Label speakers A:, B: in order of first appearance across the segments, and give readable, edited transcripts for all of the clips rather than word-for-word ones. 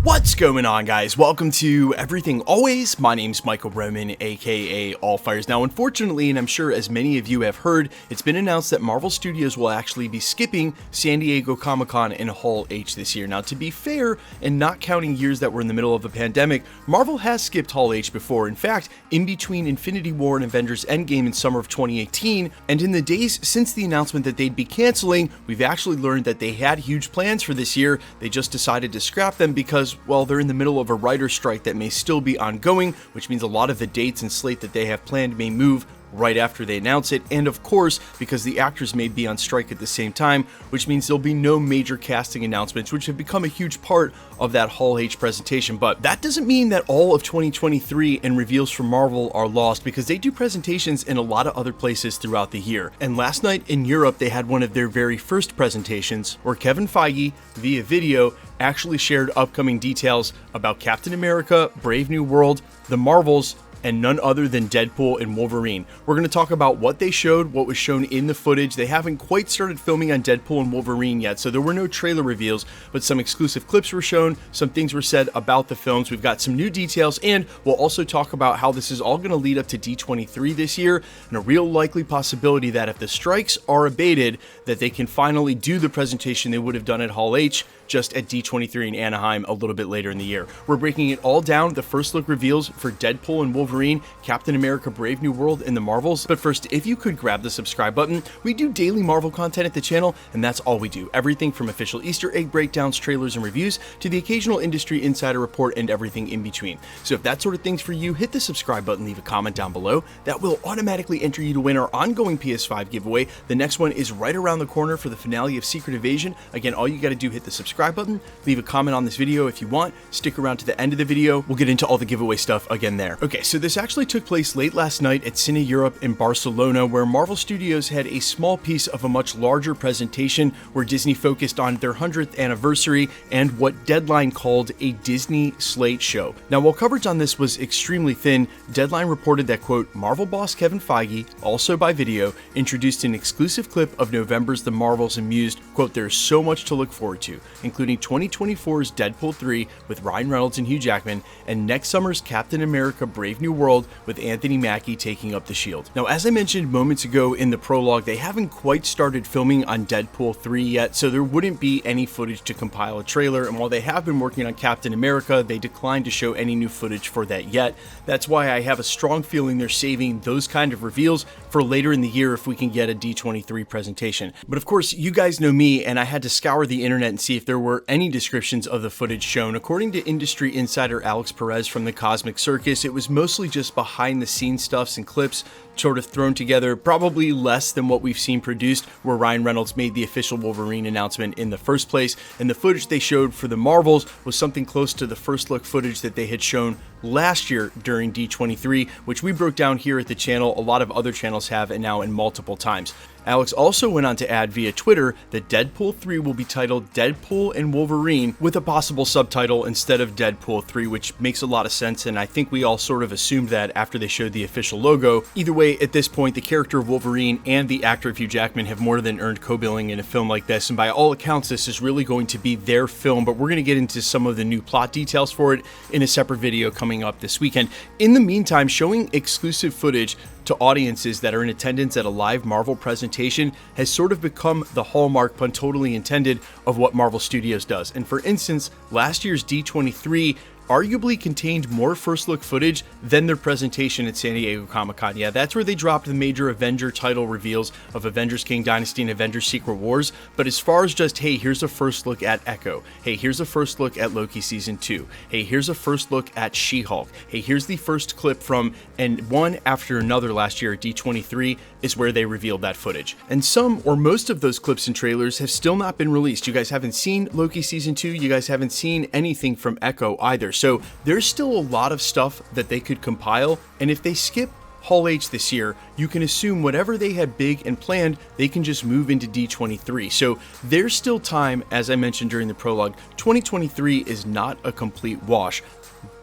A: What's going on, guys? Welcome to Everything Always. My name's Michael Roman, aka Allfires. Now, unfortunately, and I'm sure as many of you have heard, it's been announced that Marvel Studios will actually be skipping San Diego Comic-Con in Hall H this year. Now, to be fair, and not counting years that were in the middle of a pandemic, Marvel has skipped Hall H before. In fact, in between Infinity War and Avengers Endgame in summer of 2018, and in the days since the announcement that they'd be canceling, we've actually learned that they had huge plans for this year. They just decided to scrap them because, well, they're in the middle of a writer's strike that may still be ongoing, which means a lot of the dates and slate that they have planned may move right after they announce it, and of course, because the actors may be on strike at the same time, which means there'll be no major casting announcements, which have become a huge part of that Hall H presentation. But that doesn't mean that all of 2023 and reveals from Marvel are lost, because they do presentations in a lot of other places throughout the year. And last night in Europe, they had one of their very first presentations, where Kevin Feige, via video, actually shared upcoming details about Captain America, Brave New World, the Marvels, and none other than Deadpool and Wolverine. We're going to talk about what they showed, what was shown in the footage. They haven't quite started filming on Deadpool and Wolverine yet, so there were no trailer reveals, but some exclusive clips were shown, some things were said about the films. We've got some new details, and we'll also talk about how this is all going to lead up to D23 this year, and a real likely possibility that if the strikes are abated, that they can finally do the presentation they would have done at Hall H, just at D23 in Anaheim a little bit later in the year. We're breaking it all down, the first look reveals for Deadpool and Wolverine, Captain America Brave New World, and the Marvels. But first, if you could grab the subscribe button. We do daily Marvel content at the channel, and that's all we do. Everything from official Easter egg breakdowns, trailers, and reviews, to the occasional industry insider report and everything in between. So if that sort of thing's for you, hit the subscribe button, leave a comment down below. That will automatically enter you to win our ongoing PS5 giveaway. The next one is right around the corner for the finale of Secret Invasion. Again, all you gotta do, hit the subscribe button, leave a comment on this video if you want, stick around to the end of the video. We'll get into all the giveaway stuff again there. Okay, so this actually took place late last night at CineEurope in Barcelona, where Marvel Studios had a small piece of a much larger presentation where Disney focused on their 100th anniversary and what Deadline called a Disney Slate show. Now, while coverage on this was extremely thin, Deadline reported that, quote, Marvel boss Kevin Feige, also by video, introduced an exclusive clip of November's The Marvels and mused, quote, there's so much to look forward to, including 2024's Deadpool 3 with Ryan Reynolds and Hugh Jackman, and next summer's Captain America Brave New World with Anthony Mackie taking up the shield. Now, as I mentioned moments ago in the prologue, they haven't quite started filming on Deadpool 3 yet, so there wouldn't be any footage to compile a trailer, and while they have been working on Captain America, they declined to show any new footage for that yet. That's why I have a strong feeling they're saving those kind of reveals for later in the year if we can get a D23 presentation. But of course, you guys know me, and I had to scour the internet and see if there were any descriptions of the footage shown. According to industry insider Alex Perez from the Cosmic Circus, it was mostly just behind the scenes stuffs and clips sort of thrown together, probably less than what we've seen produced, where Ryan Reynolds made the official Wolverine announcement in the first place, and the footage they showed for the Marvels was something close to the first look footage that they had shown last year during D23, which we broke down here at the channel. A lot of other channels have, and now in multiple times. Alex also went on to add via Twitter that Deadpool 3 will be titled Deadpool and Wolverine with a possible subtitle instead of Deadpool 3, which makes a lot of sense, and I think we all sort of assumed that after they showed the official logo. Either way, at this point, the character of Wolverine and the actor of Hugh Jackman have more than earned co-billing in a film like this, and by all accounts, this is really going to be their film, but we're going to get into some of the new plot details for it in a separate video coming up this weekend. In the meantime, showing exclusive footage to audiences that are in attendance at a live Marvel presentation has sort of become the hallmark, pun totally intended, of what Marvel Studios does. And for instance, last year's D23 arguably contained more first look footage than their presentation at San Diego Comic-Con. Yeah, that's where they dropped the major Avenger title reveals of Avengers King Dynasty and Avengers Secret Wars. But as far as just, hey, here's a first look at Echo, hey, here's a first look at Loki Season 2, hey, here's a first look at She-Hulk, hey, here's the first clip from, and one after another last year at D23 is where they revealed that footage. And some or most of those clips and trailers have still not been released. You guys haven't seen Loki Season 2, you guys haven't seen anything from Echo either. So there's still a lot of stuff that they could compile, and if they skip Hall H this year, you can assume whatever they had big and planned, they can just move into D23. So there's still time, as I mentioned during the prologue. 2023 is not a complete wash,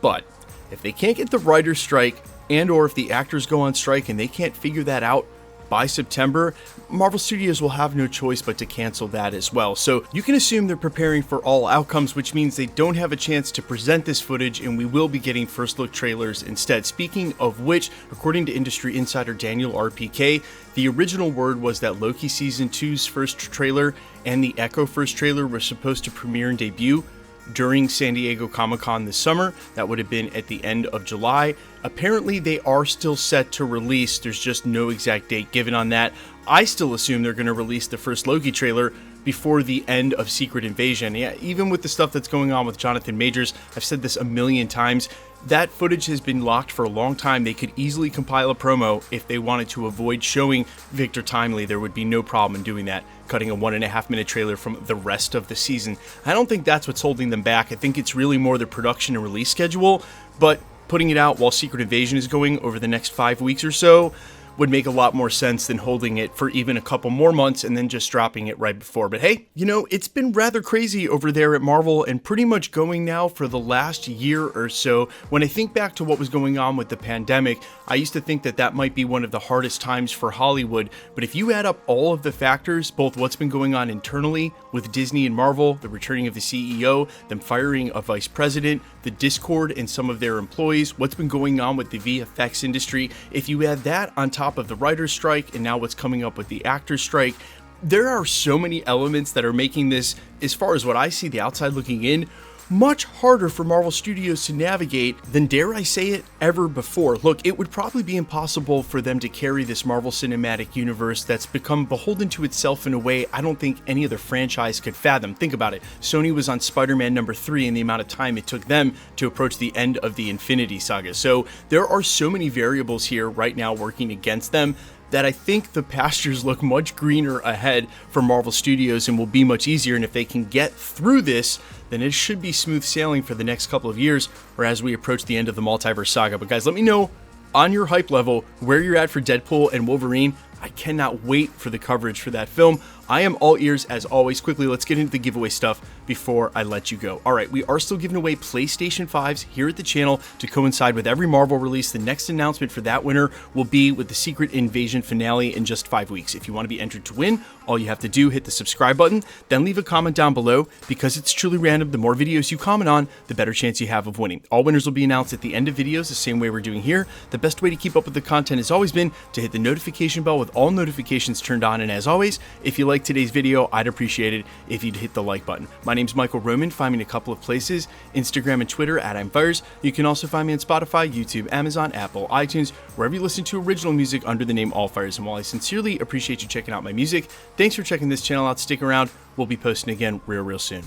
A: but if they can't get the writer's strike and or if the actors go on strike and they can't figure that out, by September, Marvel Studios will have no choice but to cancel that as well. So you can assume they're preparing for all outcomes, which means they don't have a chance to present this footage, and we will be getting first look trailers instead. Speaking of which, according to industry insider Daniel RPK, the original word was that Loki Season 2's first trailer and the Echo first trailer were supposed to premiere and debut during San Diego Comic-Con this summer. That would have been at the end of July. Apparently they are still set to release. There's just no exact date given on that. I still assume they're going to release the first Loki trailer before the end of Secret Invasion. Yeah, even with the stuff that's going on with Jonathan Majors, I've said this a million times, that footage has been locked for a long time. They could easily compile a promo if they wanted to avoid showing Victor Timely. There would be no problem in doing that, cutting a 1.5 minute trailer from the rest of the season. I don't think that's what's holding them back. I think it's really more the production and release schedule, but putting it out while Secret Invasion is going over the next 5 weeks or so would make a lot more sense than holding it for even a couple more months and then just dropping it right before. But hey, you know, it's been rather crazy over there at Marvel and pretty much going now for the last year or so. When I think back to what was going on with the pandemic, I used to think that that might be one of the hardest times for Hollywood. But if you add up all of the factors, both what's been going on internally with Disney and Marvel, the returning of the CEO, them firing a vice president, the discord in some of their employees, what's been going on with the VFX industry, if you add that on top of the writer's strike and now what's coming up with the actor's strike, there are so many elements that are making this, as far as what I see the outside looking in, much harder for Marvel Studios to navigate than, dare I say it, ever before. Look, it would probably be impossible for them to carry this Marvel Cinematic Universe that's become beholden to itself in a way I don't think any other franchise could fathom. Think about it. Sony was on Spider-Man number 3 in the amount of time it took them to approach the end of the Infinity Saga. So there are so many variables here right now working against them that I think the pastures look much greener ahead for Marvel Studios and will be much easier. And if they can get through this, then it should be smooth sailing for the next couple of years, or as we approach the end of the multiverse saga. But guys, let me know on your hype level where you're at for Deadpool and Wolverine. I cannot wait for the coverage for that film. I am all ears as always. Quickly, let's get into the giveaway stuff before I let you go. All right, we are still giving away PlayStation 5s here at the channel to coincide with every Marvel release. The next announcement for that winner will be with the Secret Invasion finale in just 5 weeks. If you want to be entered to win, all you have to do, hit the subscribe button, then leave a comment down below. Because it's truly random, the more videos you comment on, the better chance you have of winning. All winners will be announced at the end of videos, the same way we're doing here. The best way to keep up with the content has always been to hit the notification bell with all notifications turned on. And as always, if you like today's video, I'd appreciate it if you'd hit the like button. My name's Michael Roman. Find me in a couple of places, Instagram and Twitter at I'mFires. You can also find me on Spotify, YouTube, Amazon, Apple, iTunes, wherever you listen to original music under the name Allfires. And while I sincerely appreciate you checking out my music, thanks for checking this channel out. Stick around. We'll be posting again real soon.